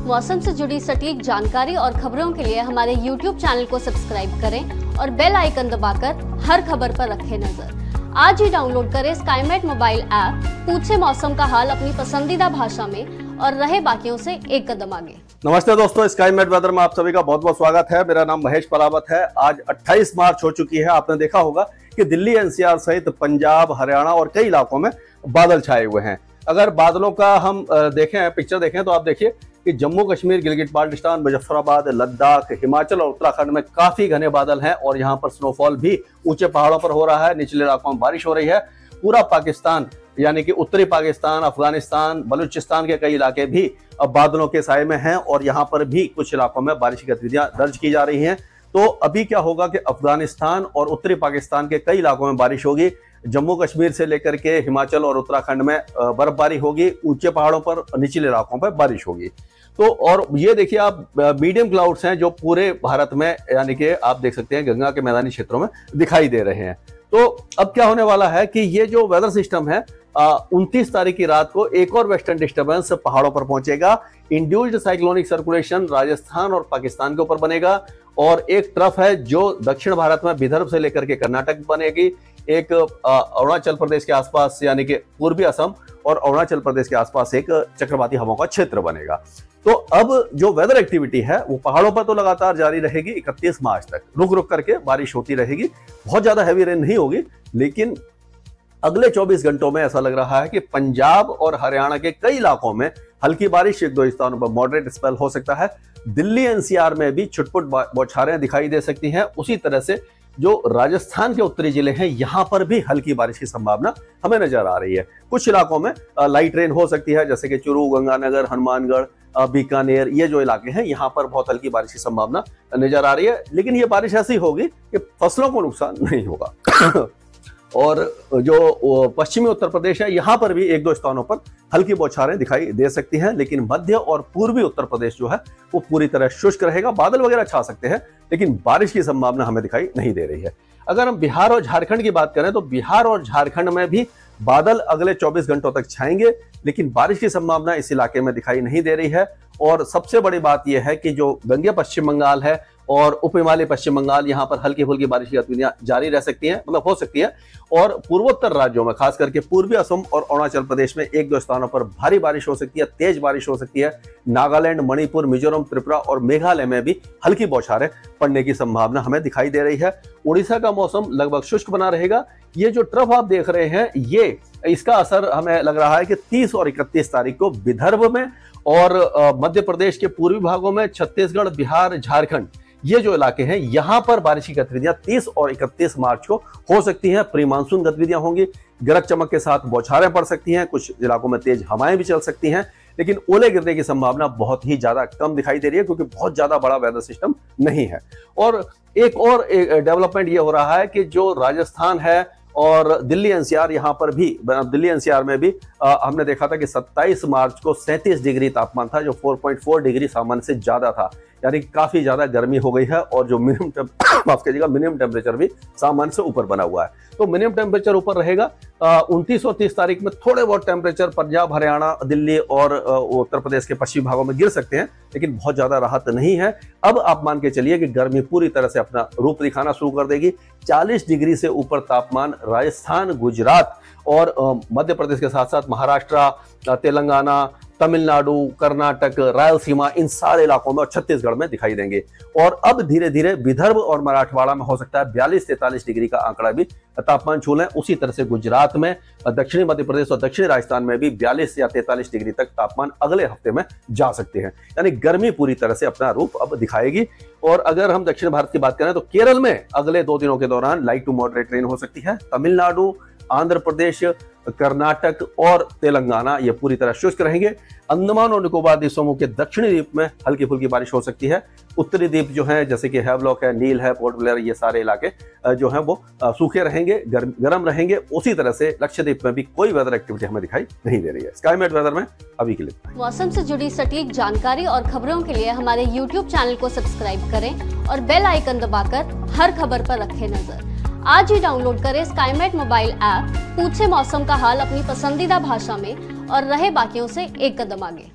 मौसम से जुड़ी सटीक जानकारी और खबरों के लिए हमारे YouTube चैनल को सब्सक्राइब करें और बेल आइकन दबाकर हर खबर पर रखें नजर। आज ही डाउनलोड करें स्काईमेट मोबाइल ऐप, पूछे मौसम का हाल अपनी पसंदीदा भाषा में और रहे बाकियों से एक कदम आगे। नमस्ते दोस्तों, स्काईमेट वेदर में आप सभी का बहुत बहुत स्वागत है। मेरा नाम महेश पलावत है। आज 28 मार्च हो चुकी है। आपने देखा होगा कि दिल्ली एनसीआर सहित पंजाब, हरियाणा और कई इलाकों में बादल छाए हुए हैं। अगर बादलों का हम पिक्चर देखें तो आप देखिए कि जम्मू कश्मीर, गिलगित बाल्टिस्तान, मुजफ्फराबाद, लद्दाख, हिमाचल और उत्तराखंड में काफी घने बादल हैं और यहाँ पर स्नोफॉल भी ऊंचे पहाड़ों पर हो रहा है। निचले इलाकों में बारिश हो रही है। पूरा पाकिस्तान यानी कि उत्तरी पाकिस्तान, अफगानिस्तान, बलूचिस्तान के कई इलाके भी अब बादलों के साए में हैं और यहाँ पर भी कुछ इलाकों में बारिश की गतिविधियां दर्ज की जा रही हैं। तो अभी क्या होगा कि अफगानिस्तान और उत्तरी पाकिस्तान के कई इलाकों में बारिश होगी। जम्मू कश्मीर से लेकर के हिमाचल और उत्तराखंड में बर्फबारी होगी। ऊंचे पहाड़ों पर, निचले इलाकों पर बारिश होगी। तो और ये देखिए आप, मीडियम क्लाउड्स हैं जो पूरे भारत में यानी कि आप देख सकते हैं गंगा के मैदानी क्षेत्रों में दिखाई दे रहे हैं। तो अब क्या होने वाला है कि ये जो वेदर सिस्टम है 29 तारीख की रात को एक और वेस्टर्न डिस्टर्बेंस पहाड़ों पर पहुंचेगा। इंड्यूस्ड साइक्लोनिक सर्कुलेशन राजस्थान और पाकिस्तान के ऊपर बनेगा और एक ट्रफ है जो दक्षिण भारत में विदर्भ से लेकर के कर्नाटक बनेगी। एक अरुणाचल प्रदेश के आसपास यानी कि पूर्वी असम और अरुणाचल प्रदेश के आसपास एक चक्रवाती हवाओं का क्षेत्र बनेगा। तो अब जो वेदर एक्टिविटी है वो पहाड़ों पर तो लगातार जारी रहेगी। 31 मार्च तक रुक रुक करके बारिश होती रहेगी। बहुत ज्यादा हैवी रेन नहीं होगी, लेकिन अगले 24 घंटों में ऐसा लग रहा है कि पंजाब और हरियाणा के कई इलाकों में हल्की बारिश, एक दो स्थानों पर मॉडरेट स्पेल हो सकता है। दिल्ली एनसीआर में भी छुटपुट बौछारें दिखाई दे सकती हैं। उसी तरह से जो राजस्थान के उत्तरी जिले हैं यहां पर भी हल्की बारिश की संभावना हमें नजर आ रही है। कुछ इलाकों में लाइट रेन हो सकती है, जैसे कि चुरू, गंगानगर, हनुमानगढ़, बीकानेर, ये जो इलाके हैं यहाँ पर बहुत हल्की बारिश की संभावना नजर आ रही है। लेकिन ये बारिश ऐसी होगी कि फसलों को नुकसान नहीं होगा। और जो पश्चिमी उत्तर प्रदेश है यहाँ पर भी एक दो स्थानों पर हल्की बौछारें दिखाई दे सकती हैं, लेकिन मध्य और पूर्वी उत्तर प्रदेश जो है वो पूरी तरह शुष्क रहेगा। बादल वगैरह छा सकते हैं, लेकिन बारिश की संभावना हमें दिखाई नहीं दे रही है। अगर हम बिहार और झारखंड की बात करें तो बिहार और झारखंड में भी बादल अगले 24 घंटों तक छाएंगे, लेकिन बारिश की संभावना इस इलाके में दिखाई नहीं दे रही है। और सबसे बड़ी बात यह है कि जो गंगे पश्चिम बंगाल है और उप हिमालय पश्चिम बंगाल, यहाँ पर हल्की फुल्की बारिश की गतिविधियां जारी रह सकती हैं, मतलब हो सकती है। और पूर्वोत्तर राज्यों में खास करके पूर्वी असम और अरुणाचल प्रदेश में एक दो स्थानों पर भारी बारिश हो सकती है, तेज बारिश हो सकती है। नागालैंड, मणिपुर, मिजोरम, त्रिपुरा और मेघालय में भी हल्की बौछारें पड़ने की संभावना हमें दिखाई दे रही है। उड़ीसा का मौसम लगभग शुष्क बना रहेगा। ये जो ट्रफ आप देख रहे हैं, ये इसका असर हमें लग रहा है कि 30 और 31 तारीख को विदर्भ में और मध्य प्रदेश के पूर्वी भागों में, छत्तीसगढ़, बिहार, झारखंड, ये जो इलाके हैं यहाँ पर बारिश की गतिविधियां 30 और 31 मार्च को हो सकती हैं। प्री मानसून गतिविधियां होंगी। गरज चमक के साथ बौछारें पड़ सकती हैं। कुछ इलाकों में तेज हवाएं भी चल सकती हैं, लेकिन ओले गिरने की संभावना बहुत ही ज्यादा कम दिखाई दे रही है, क्योंकि बहुत ज्यादा बड़ा वेदर सिस्टम नहीं है। और एक डेवलपमेंट ये हो रहा है कि जो राजस्थान है और दिल्ली एनसीआर, यहाँ पर भी दिल्ली एनसीआर में भी हमने देखा था कि 27 मार्च को 37 डिग्री तापमान था, जो 4.4 डिग्री सामान्य से ज्यादा था। यानी काफी ज्यादा गर्मी हो गई है और जो मिनिमम टेम्परेचर भी सामान्य से ऊपर बना हुआ है। तो मिनिमम टेम्परेचर ऊपर रहेगा। 29 और 30 तारीख में थोड़े बहुत टेम्परेचर पंजाब, हरियाणा, दिल्ली और उत्तर प्रदेश के पश्चिमी भागों में गिर सकते हैं, लेकिन बहुत ज्यादा राहत नहीं है। अब आप मान के चलिए कि गर्मी पूरी तरह से अपना रूप दिखाना शुरू कर देगी। 40 डिग्री से ऊपर तापमान राजस्थान, गुजरात और मध्य प्रदेश के साथ साथ महाराष्ट्र, तेलंगाना, तमिलनाडु, कर्नाटक, रायलसीमा, इन सारे इलाकों में और छत्तीसगढ़ में दिखाई देंगे। और अब धीरे धीरे विदर्भ और मराठवाड़ा में हो सकता है 42-43 डिग्री का आंकड़ा भी तापमान छू लें। उसी तरह से गुजरात में, दक्षिणी मध्य प्रदेश और दक्षिणी राजस्थान में भी 42 या 43 डिग्री तक तापमान अगले हफ्ते में जा सकते हैं। यानी गर्मी पूरी तरह से अपना रूप अब दिखाएगी। और अगर हम दक्षिण भारत की बात करें तो केरल में अगले 2 दिनों के दौरान लाइट टू मॉडरेट रेन हो सकती है। तमिलनाडु, आंध्र प्रदेश, कर्नाटक और तेलंगाना ये पूरी तरह शुष्क रहेंगे। अंडमान और निकोबार द्वीप समूह के दक्षिणी द्वीप में हल्की फुल्की बारिश हो सकती है। उत्तरी द्वीप जो है, जैसे कि हैवलॉक है, नील है, पोर्ट ब्लेयर, ये सारे इलाके जो हैं वो सूखे रहेंगे, गर्म रहेंगे। उसी तरह से लक्षद्वीप में भी कोई वेदर एक्टिविटी हमें दिखाई नहीं दे रही है। स्काईमेट वेदर में अभी के लिए मौसम से जुड़ी सटीक जानकारी और खबरों के लिए हमारे YouTube चैनल को सब्सक्राइब करें और बेल आइकन दबाकर हर खबर पर रखें नजर। आज ही डाउनलोड करें स्काईमेट मोबाइल ऐप, पूछे मौसम का हाल अपनी पसंदीदा भाषा में और रहे बाकियों से एक कदम आगे।